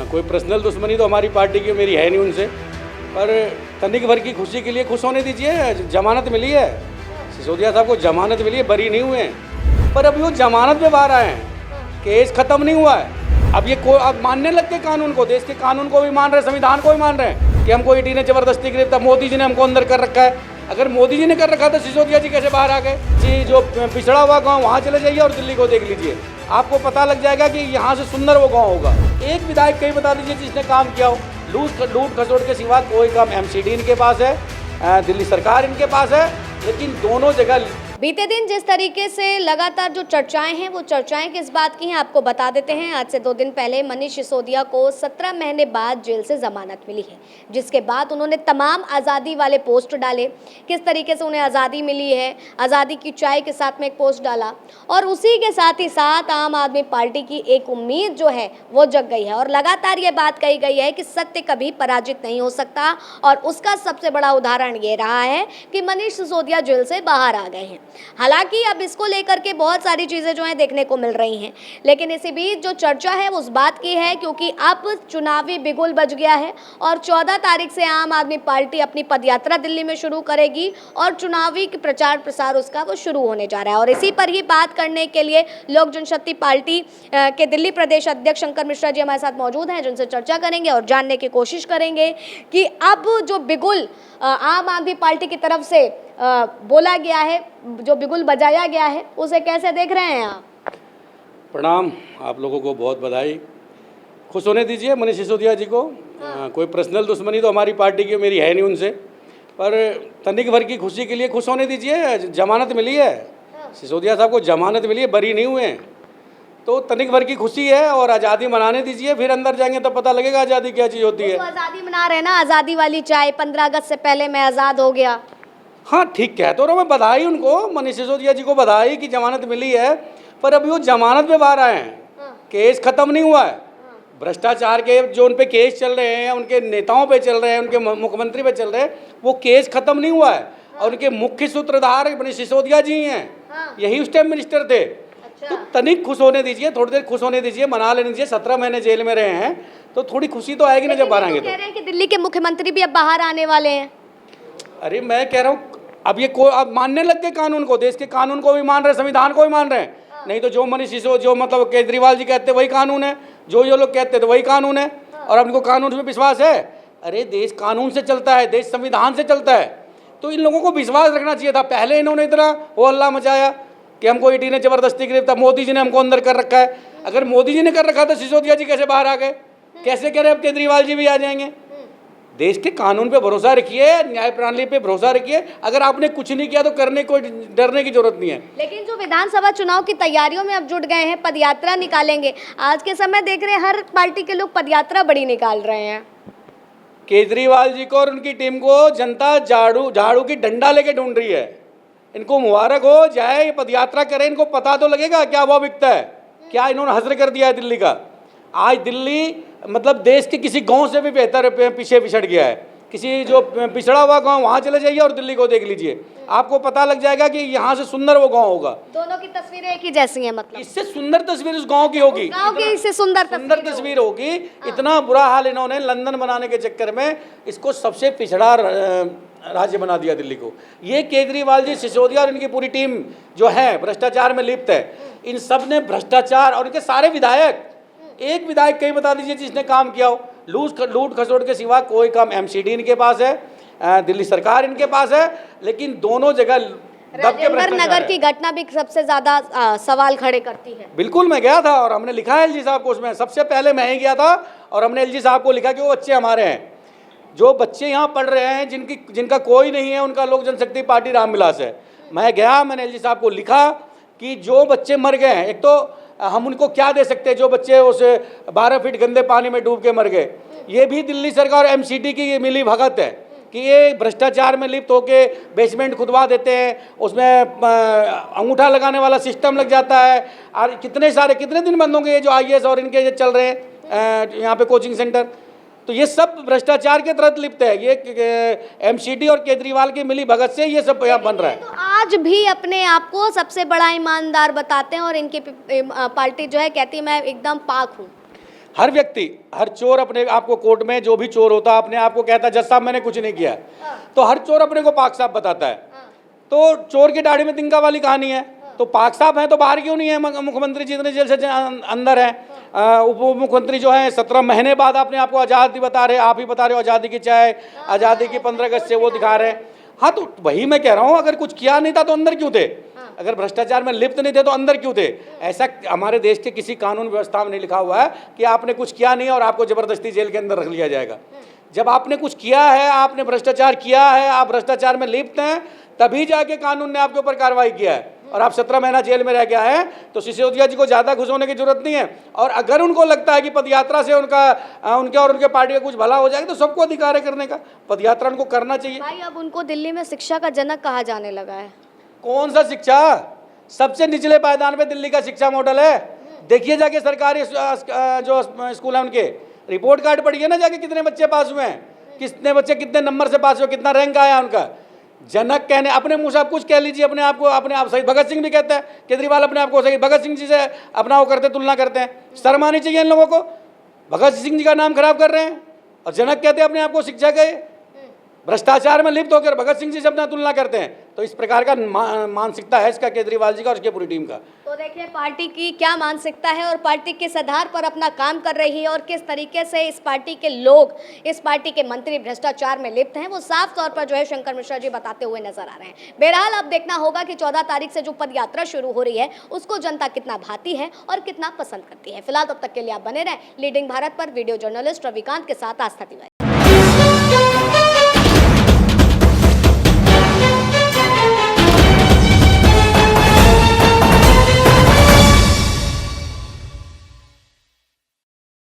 कोई पर्सनल दुश्मनी तो हमारी पार्टी की मेरी है नहीं उनसे, पर तनिक भर की खुशी के लिए खुश होने दीजिए। जमानत मिली है, सिसोदिया साहब को जमानत मिली है, बरी नहीं हुए हैं, पर अभी वो जमानत पे बाहर आए हैं, केस खत्म नहीं हुआ है। अब ये अब मानने लग गए कानून को, देश के कानून को भी मान रहे हैं, संविधान को भी मान रहे हैं कि हमको ईडी ने जबरदस्ती गिरफ्तार, मोदी जी ने हमको अंदर कर रखा है। अगर मोदी जी ने कर रखा तो सिसोदिया जी कैसे बाहर आ गए? जी, जो पिछड़ा हुआ गाँव वहाँ चले जाइए और दिल्ली को देख लीजिए, आपको पता लग जाएगा कि यहाँ से सुंदर वो गाँव होगा। एक विधायक कहीं बता दीजिए जिसने काम किया हो। लूट खसोट के सिवा कोई काम एमसीडी इनके पास है, दिल्ली सरकार इनके पास है, लेकिन दोनों जगह बीते दिन जिस तरीके से लगातार जो चर्चाएं हैं वो चर्चाएं किस बात की हैं आपको बता देते हैं। आज से 2 दिन पहले मनीष सिसोदिया को 17 महीने बाद जेल से जमानत मिली है, जिसके बाद उन्होंने तमाम आज़ादी वाले पोस्ट डाले, किस तरीके से उन्हें आज़ादी मिली है, आज़ादी की चाय के साथ में एक पोस्ट डाला, और उसी के साथ ही साथ आम आदमी पार्टी की एक उम्मीद जो है वो जग गई है। और लगातार ये बात कही गई है कि सत्य कभी पराजित नहीं हो सकता, और उसका सबसे बड़ा उदाहरण ये रहा है कि मनीष सिसोदिया जेल से बाहर आ गए हैं। हालांकि अब इसको लेकर के बहुत सारी चीज़ें जो हैं देखने को मिल रही हैं, लेकिन इसी बीच जो चर्चा है वो उस बात की है क्योंकि अब चुनावी बिगुल बज गया है और 14 तारीख से आम आदमी पार्टी अपनी पदयात्रा दिल्ली में शुरू करेगी और चुनावी प्रचार प्रसार उसका वो शुरू होने जा रहा है। और इसी पर ही बात करने के लिए लोक जनशक्ति पार्टी के दिल्ली प्रदेश अध्यक्ष शंकर मिश्रा जी हमारे साथ मौजूद हैं, जिनसे चर्चा करेंगे और जानने की कोशिश करेंगे कि अब जो बिगुल आम आदमी पार्टी की तरफ से बोला गया है, जो बिगुल बजाया गया है, उसे कैसे देख रहे हैं आप? प्रणाम, आप लोगों को बहुत बधाई। खुश होने दीजिए मनीष सिसोदिया जी को। कोई पर्सनल दुश्मनी तो हमारी पार्टी की मेरी है नहीं उनसे, पर तनिक भर की खुशी के लिए खुश होने दीजिए। जमानत मिली है, सिसोदिया साहब को जमानत मिली है, बरी नहीं हुए हैं, तो तनिक भर की खुशी है और आज़ादी मनाने दीजिए। फिर अंदर जाएंगे तो पता लगेगा आज़ादी क्या चीज़ होती है। तो आज़ादी मना रहे हैं ना, आज़ादी वाली चाय, 15 अगस्त से पहले मैं आज़ाद हो गया। हाँ ठीक कह तो रहा हूँ मैं, बधाई उनको, मनीष सिसोदिया जी को बधाई कि जमानत मिली है, पर अभी वो जमानत पे बाहर आए हैं, केस खत्म नहीं हुआ है। भ्रष्टाचार के जो उन पे केस चल रहे हैं, उनके नेताओं पे चल रहे हैं, उनके मुख्यमंत्री पे चल रहे हैं, वो केस खत्म नहीं हुआ है। और उनके मुख्य सूत्रधार मनीष सिसोदिया जी हैं, यही उस टाइम मिनिस्टर थे। तो तनिक खुश होने दीजिए, थोड़ी देर खुश होने दीजिए, मना लेने दीजिए। 17 महीने जेल में रहे हैं तो थोड़ी खुशी तो आएगी ना जब बाहर आएंगे। तो कह रहे हैं कि दिल्ली के मुख्यमंत्री भी अब बाहर आने वाले हैं। अरे मैं कह रहा हूँ अब ये अब मानने लग गए कानून को, देश के कानून को भी मान रहे हैं, संविधान को भी मान रहे हैं। नहीं तो जो मनीष सिसोदिया, जो मतलब केजरीवाल जी कहते हैं वही कानून है, जो ये लोग कहते हैं तो वही कानून है, और अब इनको कानून में विश्वास है। अरे देश कानून से चलता है, देश संविधान से चलता है, तो इन लोगों को विश्वास रखना चाहिए था। पहले इन्होंने इतना वो हल्ला मचाया कि हमको ईडी ने जबरदस्ती गिरफ्तार, मोदी जी ने हमको अंदर कर रखा है। अगर मोदी जी ने कर रखा तो सिसोदिया जी कैसे बाहर आ गए? कैसे कह रहे अब केजरीवाल जी भी आ जाएंगे? देश के कानून पे भरोसा रखिए, न्याय प्रणाली पे भरोसा रखिए। अगर आपने कुछ नहीं किया तो करने को डरने की जरूरत नहीं है। लेकिन जो विधानसभा चुनाव की तैयारियों में अब जुट गए हैं, पदयात्रा निकालेंगे, आज के समय देख रहे हैं हर पार्टी के लोग पदयात्रा बड़ी निकाल रहे हैं। केजरीवाल जी को और उनकी टीम को जनता झाड़ू की डंडा लेके ढूंढ रही है। इनको मुबारक हो जाए, ये पदयात्रा करें, इनको पता तो लगेगा क्या वो बिकता है, क्या इन्होंने हजर कर दिया है दिल्ली का। आज दिल्ली मतलब देश के किसी गांव से भी बेहतर पीछे पिछड़ गया है। किसी जो पिछड़ा हुआ गांव वहाँ चले जाइए और दिल्ली को देख लीजिए, आपको पता लग जाएगा कि यहाँ से सुंदर वो गांव होगा। दोनों की तस्वीरें एक ही जैसी हैं, मतलब इससे सुंदर तस्वीर उस गांव की होगी, गांव की इससे सुंदर तस्वीर होगी। इतना बुरा हाल इन्होंने लंदन बनाने के चक्कर में इसको सबसे पिछड़ा राज्य बना दिया दिल्ली को। ये केजरीवाल जी, सिसोदिया और इनकी पूरी टीम जो है भ्रष्टाचार में लिप्त है। इन सब ने भ्रष्टाचार, और इनके सारे विधायक, एक विधायक कहीं बता दीजिए जिसने काम किया हो। लूट खसोट के सिवा कोई काम एमसीडी इनके पास है, दिल्ली सरकार इनके पास है, लेकिन दोनों जगह राजेंद्र नगर की घटना भी सबसे ज्यादा सवाल खड़े करती है। बिल्कुल, मैं गया था और हमने लिखा है एलजी साहब को, उसमें सबसे पहले मैं ही गया था और हमने एलजी साहब को लिखा कि वो बच्चे हमारे हैं, जो बच्चे यहाँ पढ़ रहे हैं, जिनका कोई नहीं है, उनका लोक जनशक्ति पार्टी रामविलास है। मैं गया, मैंने एलजी साहब को लिखा कि जो बच्चे मर गए हैं, एक तो हम उनको क्या दे सकते हैं, जो बच्चे उस 12 फीट गंदे पानी में डूब के मर गए। ये भी दिल्ली सरकार और एमसीडी की ये मिली भगत है कि ये भ्रष्टाचार में लिप्त होके बेसमेंट खुदवा देते हैं, उसमें अंगूठा लगाने वाला सिस्टम लग जाता है। और कितने दिन बंद होंगे ये जो आईएएस और इनके ये चल रहे हैं यहाँ पे कोचिंग सेंटर, तो ये सब भ्रष्टाचार के तहत लिप्त है। ये एमसीडी और केजरीवाल की मिली भगत से ये सब यहाँ बन रहा है। तो आज भी अपने आप को सबसे बड़ा ईमानदार बताते हैं और इनकी पार्टी जो है कहती है मैं एकदम पाक हूँ। हर व्यक्ति, हर चोर अपने आप को कोर्ट में, जो भी चोर होता अपने आप को कहता है जज साहब मैंने कुछ नहीं किया, तो हर चोर अपने को पाक साहब बताता है। तो चोर की दाढ़ी में तिनका वाली कहानी है। तो पाक साहब हैं तो बाहर क्यों नहीं है? मुख्यमंत्री जितने जेल से अंदर हैं, उप मुख्यमंत्री जो है 17 महीने बाद अपने आप को आज़ादी बता रहे, आप ही बता रहे हो आज़ादी की चाय, आज़ादी की 15 अगस्त से वो दिखा रहे हैं। हाँ, तो वही मैं कह रहा हूँ, अगर कुछ किया नहीं था तो अंदर क्यों थे? अगर भ्रष्टाचार में लिप्त नहीं थे तो अंदर क्यों थे? ऐसा हमारे देश के किसी कानून व्यवस्था में नहीं लिखा हुआ है कि आपने कुछ किया नहीं और आपको जबरदस्ती जेल के अंदर रख लिया जाएगा। जब आपने कुछ किया है, आपने भ्रष्टाचार किया है, आप भ्रष्टाचार में लिप्त हैं, तभी जाके कानून ने आपके ऊपर कार्रवाई किया है और आप 17 महीना जेल में रह गया है। तो सिसोदिया जी को ज़्यादा खुश होने की जरूरत नहीं है। और अगर उनको लगता है कि पदयात्रा से उनके और उनके पार्टी का कुछ भला हो जाएगा तो सबको अधिकार है करने का, पदयात्रा उनको करना चाहिए। भाई अब उनको दिल्ली में शिक्षा का जनक कहा जाने लगा है। कौन सा शिक्षा? सबसे निचले पायदान पे दिल्ली का शिक्षा मॉडल है। देखिए जाके सरकारी जो स्कूल है उनके रिपोर्ट कार्ड पढ़िए ना जाके, कितने बच्चे पास हुए हैं, कितने बच्चे कितने नंबर से पास हुए, कितना रैंक आया उनका। जनक कहने, अपने मुंह से आप कुछ कह लीजिए अपने आप को, अपने आप शहीद भगत सिंह भी कहता है, केजरीवाल अपने आप को शहीद भगत सिंह जी से अपना वो करते, तुलना करते हैं। शर्म आनी चाहिए इन लोगों को। भगत सिंह जी का नाम खराब कर रहे हैं और जनक कहते हैं अपने आप को शिक्षा के। भ्रष्टाचार में लिप्त होकर भगत सिंह जी से अपना तुलना करते हैं। तो इस प्रकार का मानसिकता है इसका केजरीवाल जी का और उसकी पूरी टीम का। तो देखिए पार्टी की क्या मानसिकता है और पार्टी किस आधार पर अपना काम कर रही है और किस तरीके से इस पार्टी के लोग, इस पार्टी के मंत्री भ्रष्टाचार में लिप्त हैं, वो साफ तौर पर जो है शंकर मिश्रा जी बताते हुए नजर आ रहे हैं। बहरहाल अब देखना होगा कि 14 तारीख से जो पद यात्रा शुरू हो रही है उसको जनता कितना भाती है और कितना पसंद करती है। फिलहाल तब तक के लिए आप बने रहें लीडिंग भारत पर। वीडियो जर्नलिस्ट रविकांत के साथ आस्था तिवारी।